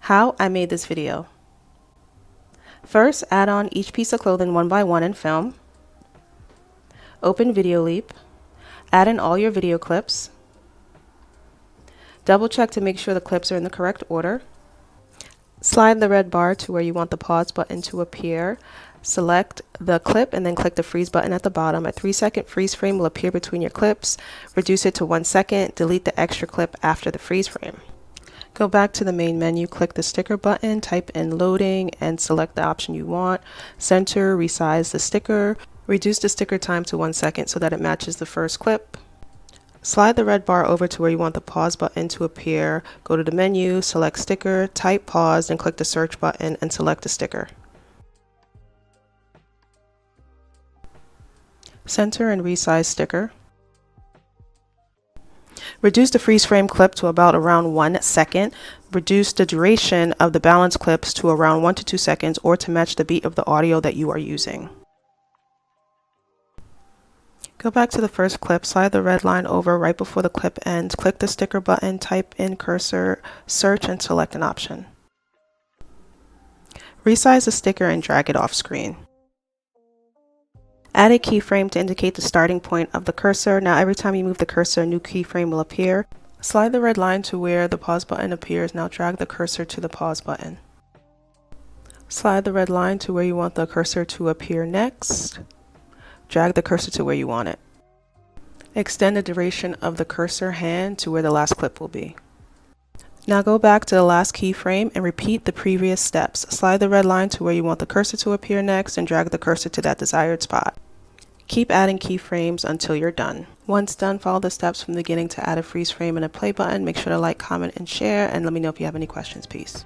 How I made this video. First, add on each piece of clothing one by one in film. Open Video Leap. Add in all your video clips. Double check to make sure the clips are in the correct order. Slide the red bar to where you want the pause button to appear. Select the clip and then click the freeze button at the bottom. A 3-second freeze frame will appear between your clips. Reduce it to 1 second. Delete the extra clip after the freeze frame. Go back to the main menu, click the sticker button, type in loading, and select the option you want. Center, resize the sticker. Reduce the sticker time to 1 second so that it matches the first clip. Slide the red bar over to where you want the pause button to appear. Go to the menu, select sticker, type pause, and click the search button and select the sticker. Center and resize sticker. Reduce the freeze frame clip to around 1 second. Reduce the duration of the balance clips to around 1 to 2 seconds or to match the beat of the audio that you are using. Go back to the first clip, slide the red line over right before the clip ends, click the sticker button, type in cursor, search, and select an option. Resize the sticker and drag it off screen. Add a keyframe to indicate the starting point of the cursor. Now every time you move the cursor, a new keyframe will appear. Slide the red line to where the pause button appears. Now drag the cursor to the pause button. Slide the red line to where you want the cursor to appear next. Drag the cursor to where you want it. Extend the duration of the cursor hand to where the last clip will be. Now go back to the last keyframe and repeat the previous steps. Slide the red line to where you want the cursor to appear next and drag the cursor to that desired spot. Keep adding keyframes until you're done. Once done, follow the steps from the beginning to add a freeze frame and a play button. Make sure to like, comment, and share, and let me know if you have any questions. Peace.